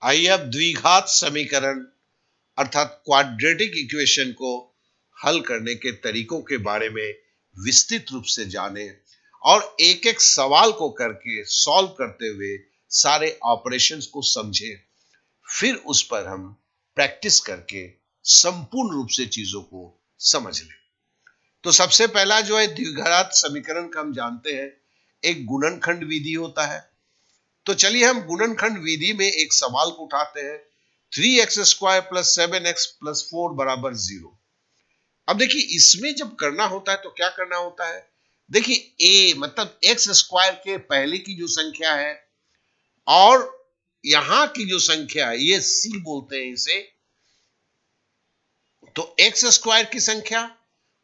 आइए अब द्विघात समीकरण अर्थात क्वाड्रेटिक इक्वेशन को हल करने के तरीकों के बारे में विस्तृत रूप से जानें और एक एक सवाल को करके सॉल्व करते हुए सारे ऑपरेशंस को समझें। फिर उस पर हम प्रैक्टिस करके संपूर्ण रूप से चीजों को समझ लें। तो सबसे पहला जो है द्विघात समीकरण का हम जानते हैं, एक गुणनखंड विधि होता है। तो चलिए हम गुणनखंड विधि में एक सवाल को उठाते हैं, 3x² + 7x + 4 = 0। अब देखिए इसमें जब करना होता है तो क्या करना होता है, देखिए a मतलब x² के पहले की जो संख्या है और यहां की जो संख्या है ये c बोलते हैं इसे। तो x² की संख्या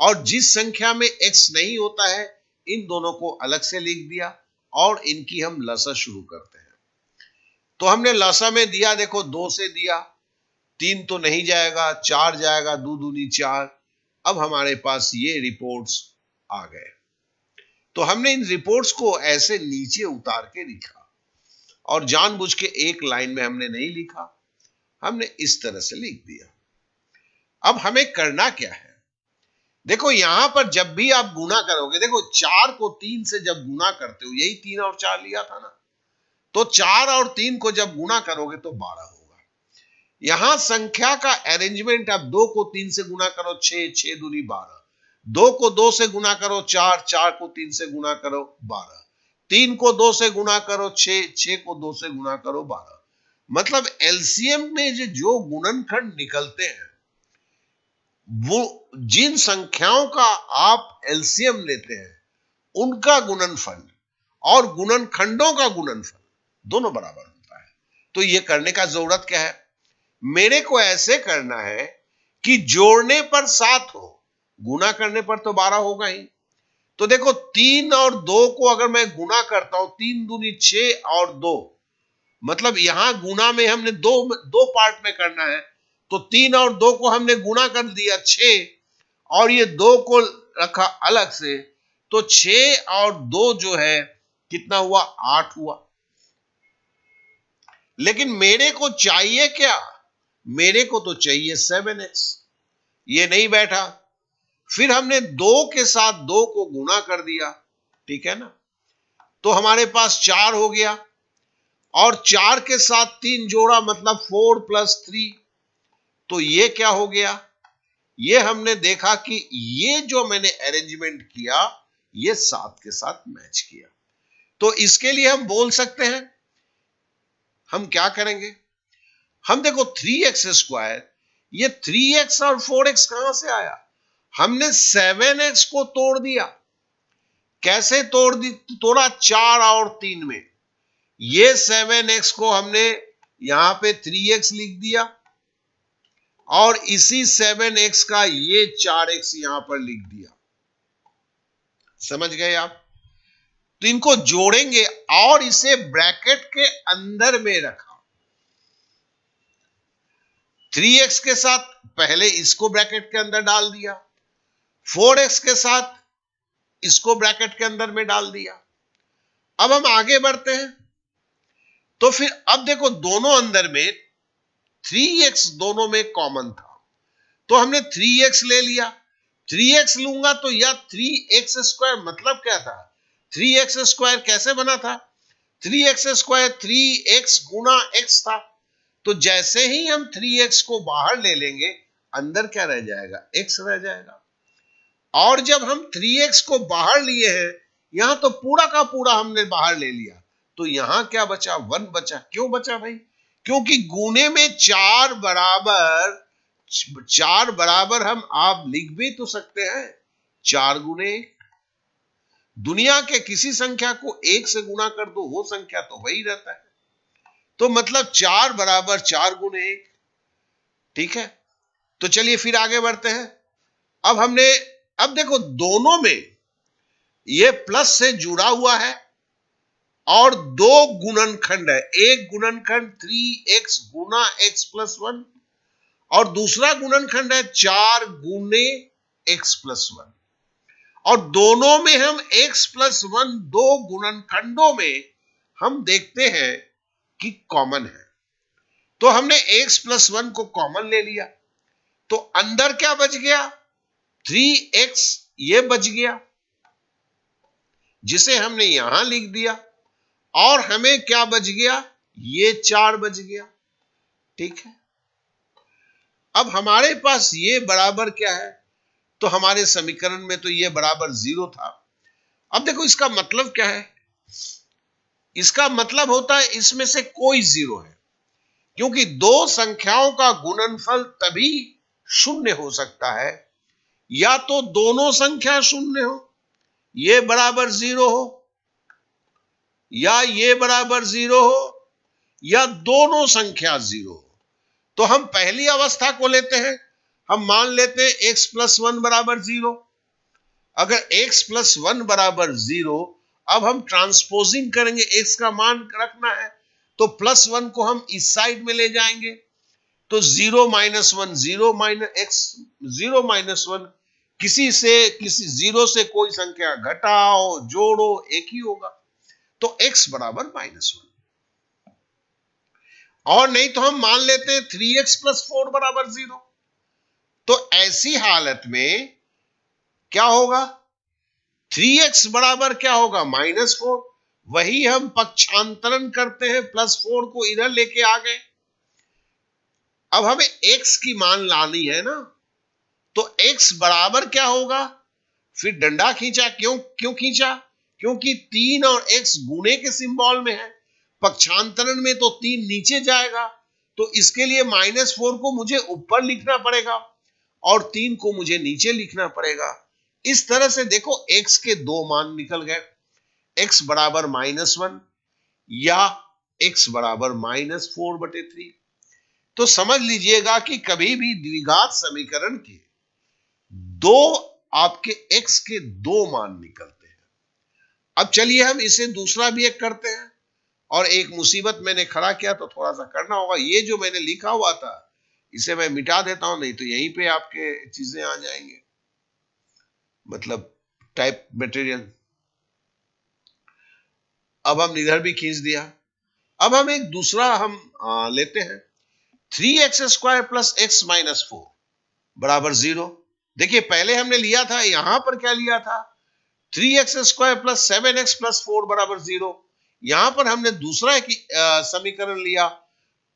और जिस संख्या में x नहीं होता है इन दोनों को अलग से लिख दिया और इनकी हम लसा शुरू करते हैं। तो हमने लसा में दिया, देखो 2 से दिया, 3 तो नहीं जाएगा, 4 जाएगा, 2 दूनी 4। अब हमारे पास ये रिपोर्ट्स आ गए। तो हमने इन रिपोर्ट्स को ऐसे नीचे उतार के लिखा और जानबूझ के एक लाइन में हमने नहीं लिखा, हमने इस तरह से लिख दिया। अब हमें करना क्या है, देखो यहां पर जब भी आप गुना करोगे, देखो 4 को 3 से जब गुना करते हो, यही 3 और 4 लिया था ना, तो 4 और 3 को जब गुना करोगे तो 12 होगा। यहां संख्या का अरेंजमेंट, अब 2 को 3 से गुना करो 6, 6 दूनी 12, 2 को 2 से गुना करो 4, 4 को 3 से गुना करो 12, 3 को 2 से गुना करो 6, 6 को 2 से गुना करो 12। मतलब एलसीएम में जो गुणनखंड निकलते हैं वो जिन संख्याओं का आप एलसीएम लेते हैं उनका गुणनफल और गुणनखंडों का गुणनफल दोनों बराबर होता है। तो ये करने का जरूरत क्या है, मेरे को ऐसे करना है कि जोड़ने पर 7 हो, गुना करने पर तो 12 होगा ही। तो देखो 3 और 2 को अगर मैं गुना करता हूं, 3 दूनी 6 और 2, मतलब यहां गुना में हमने दो पार्ट में करना है। तो 3 और 2 को हमने गुना कर दिया 6 और ये 2 को रखा अलग से, तो 6 और 2 जो है कितना हुआ, 8 हुआ। लेकिन मेरे को चाहिए क्या, मेरे को तो चाहिए 7x, ये नहीं बैठा। फिर हमने 2 के साथ 2 को गुना कर दिया, ठीक है ना, तो हमारे पास 4 हो गया और 4 के साथ 3 जोड़ा मतलब 4 + 3, तो ये क्या हो गया, ये हमने देखा कि ये जो मैंने अरेंजमेंट किया ये 7 के साथ मैच किया। तो इसके लिए हम बोल सकते हैं, हम क्या करेंगे, हम देखो 3x², ये 3x और 4x कहां से आया, हमने 7x को तोड़ दिया। कैसे तोड़ा, 4 और 3 में। ये 7x को हमने यहां पे 3x लिख दिया और इसी 7x का ये 4x यहां पर लिख दिया। समझ गए आप, तो इनको जोड़ेंगे और इसे ब्रैकेट के अंदर में रखा। 3x के साथ पहले इसको ब्रैकेट के अंदर डाल दिया, 4x के साथ इसको ब्रैकेट के अंदर में डाल दिया। अब हम आगे बढ़ते हैं, तो फिर अब देखो दोनों अंदर में 3x दोनों में कॉमन था, तो हमने 3x ले लिया। 3x लूंगा तो या 3x², मतलब क्या था, 3x² कैसे बना था, 3x² 3x गुना x था। तो जैसे ही हम 3x को बाहर ले लेंगे अंदर क्या रह जाएगा, x रह जाएगा। और जब हम 3x को बाहर लिए हैं, यहां तो पूरा का पूरा हमने बाहर ले लिया, तो यहां क्या बचा, 1 बचा। क्यों बचा भाई, क्योंकि गुने में 4 बराबर हम आप लिख भी तो सकते हैं 4 गुने 1। दुनिया के किसी संख्या को 1 से गुना कर दो, वो संख्या तो वही रहता है। तो मतलब 4 बराबर 4 गुने 1, ठीक है। तो चलिए फिर आगे बढ़ते हैं। अब देखो दोनों में ये प्लस से जुड़ा हुआ है और 2 गुणनखंड है, एक गुणनखंड 3x गुना x + 1 और दूसरा गुणनखंड है 4 गुने x + 1। और दोनों में हम x + 1 दो गुणनखंडों में हम देखते हैं कि कॉमन है। तो हमने x प्लस 1 को कॉमन ले लिया, तो अंदर क्या बच गया, 3x ये बच गया, जिसे हमने यहां लिख दिया, और हमें क्या बच गया, ये 4 बच गया। ठीक है, अब हमारे पास ये बराबर क्या है, तो हमारे समीकरण में तो ये बराबर 0 था। अब देखो इसका मतलब क्या है, इसका मतलब होता है इसमें से कोई 0 है, क्योंकि दो संख्याओं का गुणनफल तभी शून्य हो सकता है या तो दोनों संख्या शून्य हो, ये बराबर 0 हो, या ये बराबर 0 हो, या दोनों संख्या 0 हो। तो हम पहली अवस्था को लेते हैं, हम मान लेते हैं x प्लस 1 बराबर 0। अगर x प्लस 1 बराबर 0, अब हम ट्रांसपोजिंग करेंगे, x का मान रखना है, तो प्लस 1 को हम इस साइड में ले जाएंगे, तो 0 माइनस 1 0 माइनस x 0 माइनस 1, किसी 0 से कोई संख्या घटाओ जोड़ो एक ही होगा, तो x बराबर -1। और नहीं तो हम मान लेते हैं 3x प्लस 4 बराबर 0। तो ऐसी हालत में क्या होगा, 3x बराबर क्या होगा, -4। वही हम पक्षांतरण करते हैं, +4 को इधर लेके आ गए। अब हमें x की मान लानी है ना, तो x बराबर क्या होगा, फिर डंडा खींचा, क्यों खींचा, क्योंकि 3 और x गुणे के सिंबल में है, पक्षांतरण में तो 3 नीचे जाएगा, तो इसके लिए -4 को मुझे ऊपर लिखना पड़ेगा और 3 को मुझे नीचे लिखना पड़ेगा। इस तरह से देखो x के दो मान निकल गए, x बराबर -1 या x बराबर -4/3। तो समझ लीजिएगा कि कभी भी द्विघात समीकरण के दो आपके x के दो मान निकलते हैं। अब चलिए हम इसे दूसरा भी एक करते हैं, और एक मुसीबत मैंने खड़ा किया तो थोड़ा सा करना होगा। ये जो मैंने लिखा हुआ था इसे मैं मिटा देता हूं, नहीं तो यहीं पे आपके चीजें आ जाएंगे, मतलब टाइप मटेरियल। अब हम इधर भी खींच दिया। अब हम एक दूसरा लेते हैं, 3x² प्लस x माइनस 4 बराबर 0। देखिए पहले हमने लिया था, यहां पर क्या लिया था, 3x² प्लस 7x प्लस 4 बराबर 0। यहां पर हमने दूसरा समीकरण लिया,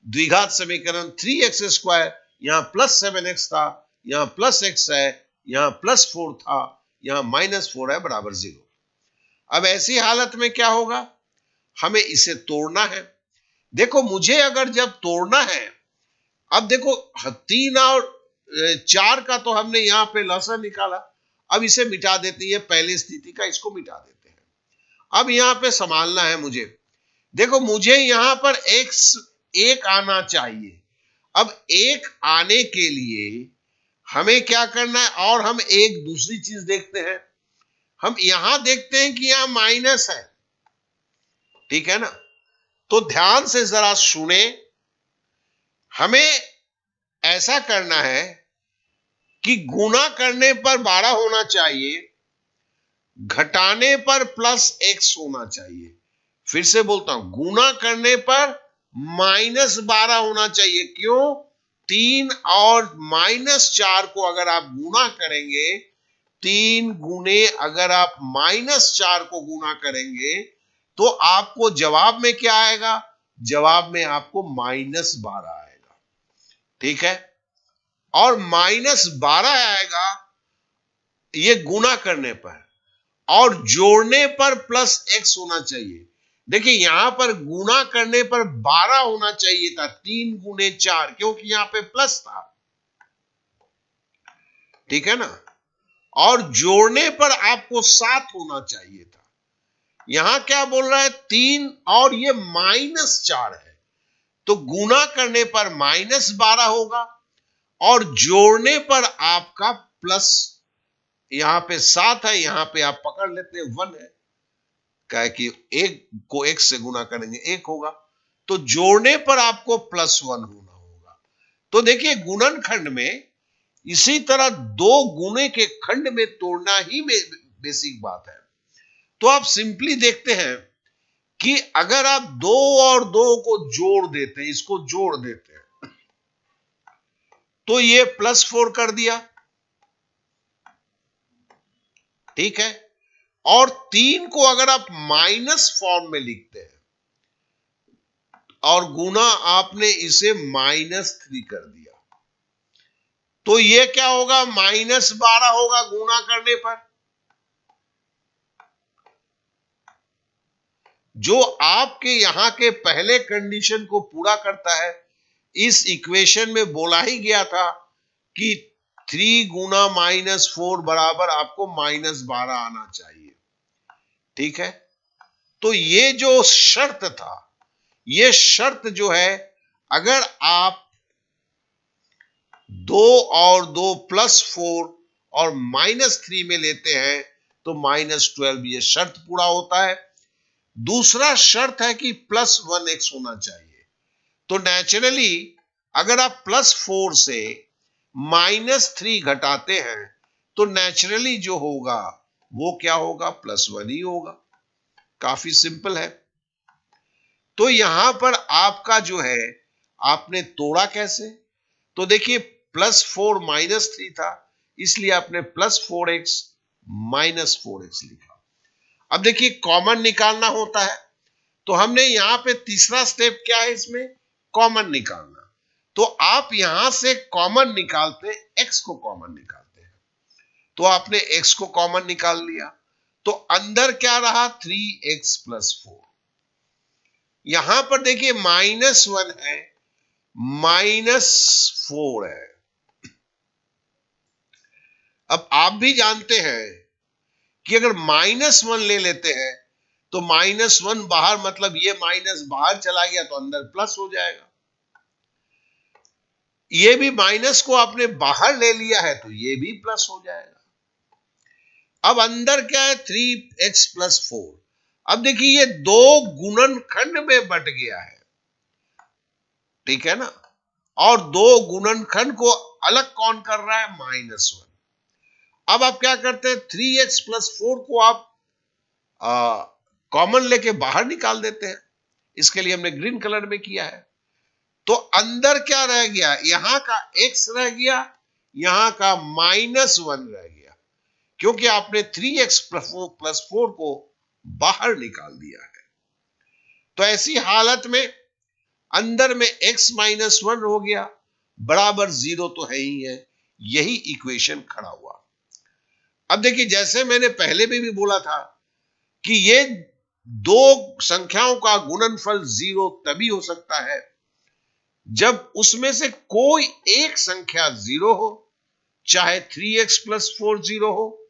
द्विघात समीकरण, 3x², यहां प्लस 7x था, यहां प्लस x है, यहां प्लस 4 था, यहां -4 है, बराबर 0। अब ऐसी हालत में क्या होगा, हमें इसे तोड़ना है। देखो मुझे अगर जब तोड़ना है, अब देखो 3 और 4 का तो हमने यहां पे लसा निकाला, अब इसे मिटा देते हैं, पहली स्थिति का इसको मिटा देते हैं। अब यहां पे संभालना है मुझे, देखो मुझे यहां पर x 1 आना चाहिए। अब 1 आने के लिए हमें क्या करना है, और हम एक दूसरी चीज देखते हैं, हम यहां देखते हैं कि यहां माइनस है, ठीक है ना। तो ध्यान से जरा सुने, हमें ऐसा करना है कि गुणा करने पर 12 होना चाहिए, घटाने पर +x होना चाहिए। फिर से बोलता हूं, गुणा करने पर -12 होना चाहिए। क्यों, 3 और -4 को अगर आप गुणा करेंगे, 3 गुणे अगर आप -4 को गुणा करेंगे, तो आपको जवाब में क्या आएगा, जवाब में आपको -12 आएगा, ठीक है। और -12 आएगा ये गुणा करने पर, और जोड़ने पर +x होना चाहिए। देखिए यहां पर गुणा करने पर 12 होना चाहिए था, 3 गुणे 4, क्योंकि यहां पे प्लस था, ठीक है ना। और जोड़ने पर आपको 7 होना चाहिए था। यहां क्या बोल रहा है, 3 और ये -4 है, तो गुणा करने पर -12 होगा, और जोड़ने पर आपका प्लस, यहां पे 7 है, यहां पे आप पकड़ लेते हैं 1 है, क्या है कि 1 को 1 से गुणा करेंगे 1 होगा, तो जोड़ने पर आपको +1 होना होगा। तो देखिए गुणनखंड में इसी तरह दो गुणे के खंड में तोड़ना ही बेसिक बात है। तो आप सिंपली देखते हैं कि अगर आप 2 और 2 को जोड़ देते हैं, इसको जोड़ देते हैं, तो ये +4 कर दिया, ठीक है। और 3 को अगर आप माइनस फॉर्म में लिखते हैं और गुना आपने इसे -3 कर दिया, तो ये क्या होगा, -12 होगा गुना करने पर। जो आपके यहां के पहले कंडीशन को पूरा करता है। इस इक्वेशन में बोला ही गया था कि 3 गुना -4 बराबर आपको -12 आना चाहिए, ठीक है। तो ये जो शर्त था, ये शर्त जो है, अगर आप 2 और 2 +4 और -3 में लेते हैं तो -12, ये शर्त पूरा होता है। दूसरा शर्त है कि +1x होना चाहिए। तो नेचुरली अगर आप +4 से -3 घटाते हैं तो नेचुरली जो होगा वो क्या होगा, +1 ही होगा। काफी सिंपल है। तो यहां पर आपका जो है, आपने तोड़ा कैसे, तो देखिए +4 -3 था, इसलिए आपने +4x -4x लिखा। अब देखिए कॉमन निकालना होता है, तो हमने यहां पे तीसरा स्टेप क्या है, इसमें कॉमन निकालना। तो आप यहां से कॉमन निकालते, x को कॉमन निकालते हैं, तो आपने x को कॉमन निकाल लिया, तो अंदर क्या रहा, 3x +4। यहां पर देखिए -1 है, -4 है। अब आप भी जानते हैं कि अगर -1 ले लेते हैं तो -1 बाहर, मतलब ये माइनस बाहर चला गया तो अंदर प्लस हो जाएगा। ये भी माइनस को आपने बाहर ले लिया है तो ये भी प्लस हो जाएगा। अब अंदर क्या है, 3x +4। अब देखिए ये 2 गुणनखंड में बट गया है, ठीक है ना। और 2 गुणनखंड को अलग कौन कर रहा है, -1। अब आप क्या करते हैं, 3x +4 को आप कॉमन लेके बाहर निकाल देते हैं। इसके लिए हमने ग्रीन कलर में किया है। तो अंदर क्या रह गया, यहां का x रह गया, यहां का -1 रह गया, क्योंकि आपने 3x +4 को बाहर निकाल दिया है। तो ऐसी हालत में अंदर में x -1 हो गया, बराबर 0 तो है ही है। यही इक्वेशन खड़ा हुआ। अब देखिए, जैसे मैंने पहले भी बोला था कि ये 2 संख्याओं का गुणनफल 0 तभी हो सकता है जब उसमें से कोई एक संख्या 0 हो, चाहे 3x +4 0 हो,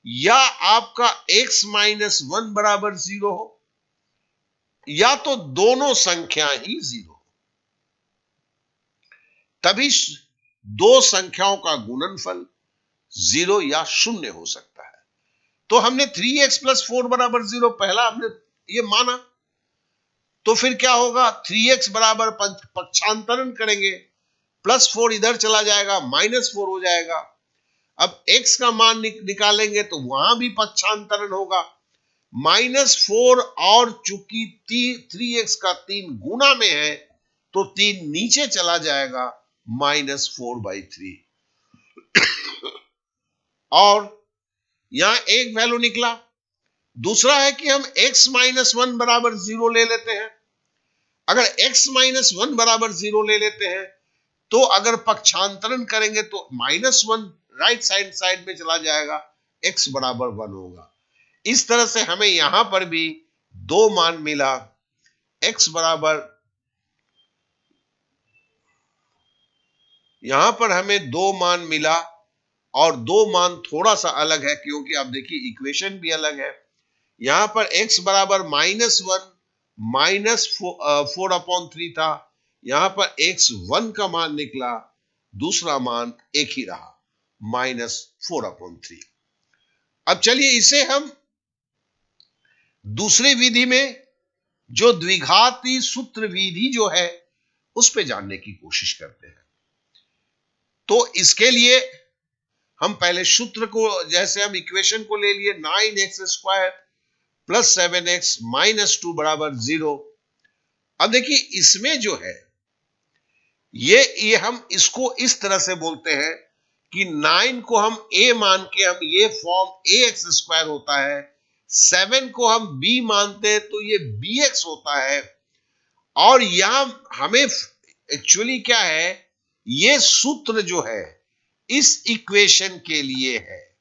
या आपका x -1 बराबर 0 हो, या तो दोनों संख्या ही 0 हो, तभी 2 संख्याओं का गुणनफल 0 या 0 हो सकता है। तो हमने 3x +4 बराबर 0 पहला हमने ये माना, तो फिर क्या होगा, 3x बराबर पक्षांतरण करेंगे, +4 इधर चला जाएगा, -4 हो जाएगा। अब x का मान निकालेंगे तो वहां भी पक्षांतरण होगा, -4, और चूंकि 3x का 3 गुना में है तो 3 नीचे चला जाएगा, -4/3। और यहां एक वैल्यू निकला। दूसरा है कि हम x -1 बराबर 0 ले लेते हैं। अगर x -1 बराबर 0 ले लेते हैं तो अगर पक्षांतरण करेंगे तो -1 राइट साइड में चला जाएगा, x बराबर 1 होगा। इस तरह से हमें यहां पर भी 2 मान मिला, x बराबर, यहां पर हमें 2 मान मिला, और 2 मान थोड़ा सा अलग है क्योंकि आप देखिए इक्वेशन भी अलग है। यहां पर x बराबर -1 -4/3 था, यहां पर x1 का मान निकला, दूसरा मान एक ही रहा, -4/3। अब चलिए इसे हम दूसरी विधि में, जो द्विघाती सूत्र विधि जो है, उस पे जानने की कोशिश करते हैं। तो इसके लिए हम पहले सूत्र को, जैसे हम इक्वेशन को ले लिए 9x² प्लस 7x माइनस 2 बराबर 0। अब देखिए इसमें जो है ये हम इसको इस तरह से बोलते हैं कि 9 को हम a मान के हम ये फॉर्म ax स्क्वायर होता है, 7 को हम b मानते हैं तो ये bx होता है। और यहां हमें एक्चुअली क्या है, ये सूत्र जो है इस इक्वेशन के लिए है।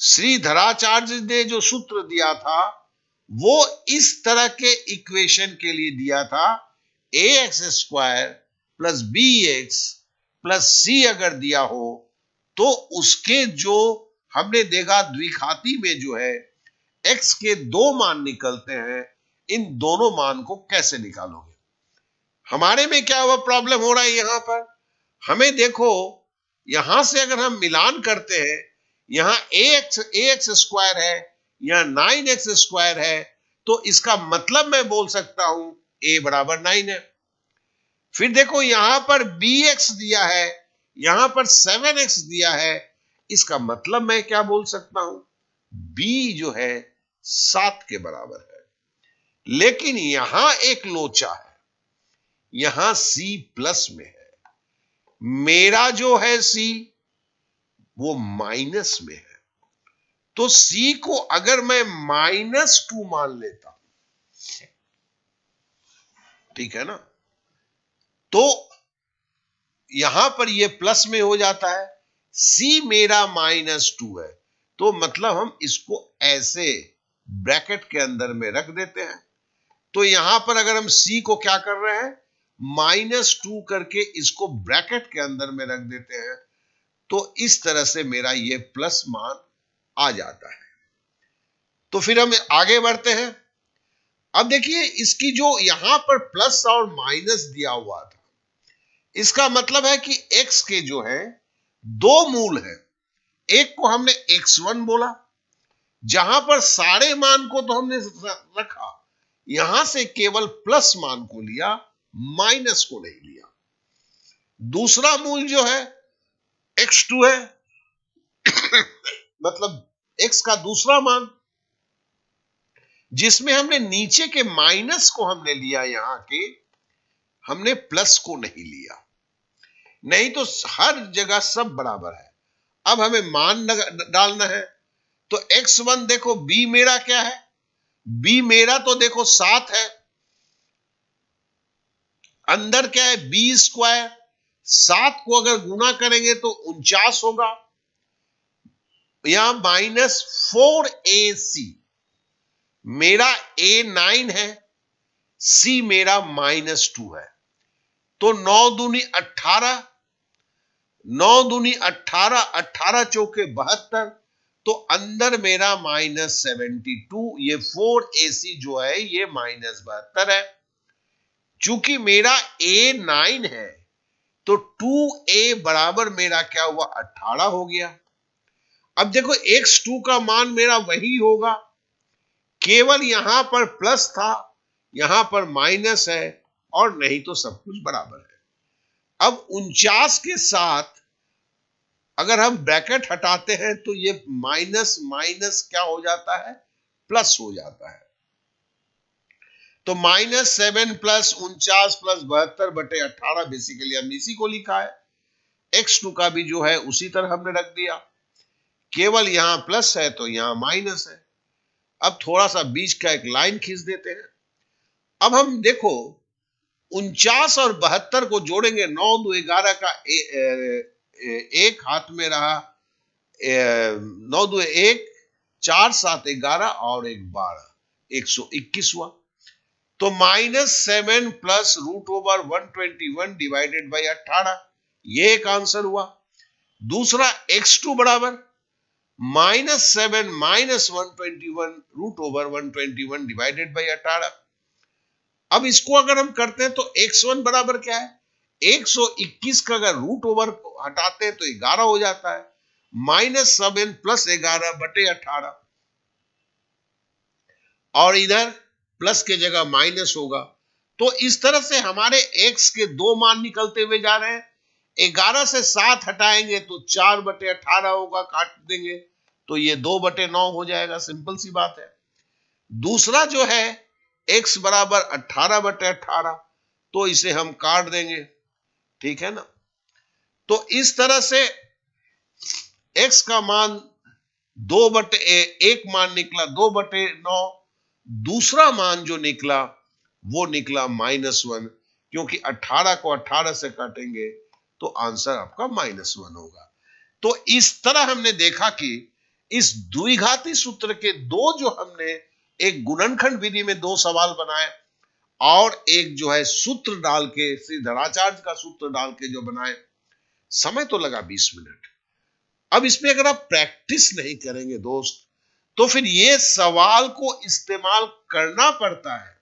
श्रीधराचार्य ने जो सूत्र दिया था वो इस तरह के इक्वेशन के लिए दिया था, ax square plus bx plus c अगर दिया हो तो उसके जो हमने देखा द्विघाती में जो है x के दो मान निकलते हैं, इन दोनों मान को कैसे निकालोगे। हमारे में क्या हुआ प्रॉब्लम हो रहा है, यहां पर हमें देखो यहां से अगर हम मिलान करते हैं, यहां ax स्क्वायर है, यहां 9x स्क्वायर है, तो इसका मतलब मैं बोल सकता हूं a बराबर 9 है। फिर देखो यहां पर bx दिया है, यहां पर 7x दिया है, इसका मतलब मैं क्या बोल सकता हूं, b जो है 7 के बराबर है। लेकिन यहां एक लोचा है, यहां c प्लस में है, मेरा जो है c वो माइनस में है। तो c को अगर मैं -2 मान लेता हूं, ठीक है ना, तो यहां पर ये प्लस में हो जाता है, c मेरा -2 है, तो मतलब हम इसको ऐसे ब्रैकेट के अंदर में रख देते हैं। तो यहां पर अगर हम c को क्या कर रहे हैं, -2 करके इसको ब्रैकेट के अंदर में रख देते हैं, तो इस तरह से मेरा ये प्लस मान आ जाता है। तो फिर हम आगे बढ़ते हैं। अब देखिए इसकी जो यहां पर प्लस और माइनस दिया हुआ था, इसका मतलब है कि x के जो है दो मूल है। एक को हमने x1 बोला, जहां पर सारे मान को तो हमने रखा, यहां से केवल प्लस मान को लिया, माइनस को नहीं लिया। दूसरा मूल जो है x2 है मतलब x का दूसरा मान, जिसमें हमने नीचे के माइनस को हमने लिया, यहां के हमने प्लस को नहीं लिया, नहीं तो हर जगह सब बराबर है। अब हमें मान डालना है, तो x1 देखो b मेरा क्या है, b मेरा तो देखो 7 है, अंदर क्या है b स्क्वायर, 7 को अगर गुना करेंगे तो 49 होगा, यहां -4ac, मेरा a 9 है, c मेरा -2 है, तो 9 दूनी 18, 9 दूनी 18, 18 चौके 72, तो अंदर मेरा -72, ये 4ac जो है ये -72 है। चूंकि मेरा a 9 है तो 2a बराबर मेरा क्या हुआ, 18 हो गया। अब देखो x2 का मान मेरा वही होगा, केवल यहां पर प्लस था, यहां पर माइनस है, और नहीं तो सब कुछ बराबर है। अब 49 के साथ अगर हम ब्रैकेट हटाते हैं तो ये माइनस माइनस क्या हो जाता है, प्लस हो जाता है। तो -7 प्लस 49 प्लस 72/18, बेसिकली हमने इसी को लिखा है। x2 का भी जो है उसी तरह हमने रख दिया, केवल यहां प्लस है तो यहां माइनस है। अब थोड़ा सा बीच का एक लाइन खींच देते हैं। अब हम देखो 49 और 72 को जोड़ेंगे, 9 2 11 का एक हाथ में रहा, 9 2 1, 4 7 11 और 1 12, 121 हुआ। तो -7 प्लस √121 डिवाइडेड बाई 18, ये एक आंसर हुआ। दूसरा x2 बराबर -7 माइनस 121 √121 डिवाइडेड बाई 18। अब इसको अगर हम करते हैं तो x1 बराबर क्या है, 121 का अगर रूट ओवर हटाते हैं तो 11 हो जाता है, -7 प्लस 11/18, और इधर प्लस के जगह माइनस होगा। तो इस तरह से हमारे x के दो मान निकलते हुए जा रहे हैं। 11 से 7 हटाएंगे तो 4/18 होगा, काट देंगे तो ये 2/9 हो जाएगा, सिंपल सी बात है। दूसरा जो है x बराबर 18/18, तो इसे हम काट देंगे, ठीक है ना। तो इस तरह से x का मान 1 मान निकला 2/9, दूसरा मान जो निकला वो निकला -1, क्योंकि 18 को 18 से काटेंगे तो आंसर आपका -1 होगा। तो इस तरह हमने देखा कि इस द्विघाती सूत्र के दो, जो हमने एक गुणनखंड विधि में दो सवाल बनाए और एक जो है सूत्र डाल के, श्रीधराचार्य का सूत्र डाल के जो बनाए, समय तो लगा 20 मिनट। अब इसमें अगर आप प्रैक्टिस नहीं करेंगे दोस्त, तो फिर ये सवाल को इस्तेमाल करना पड़ता है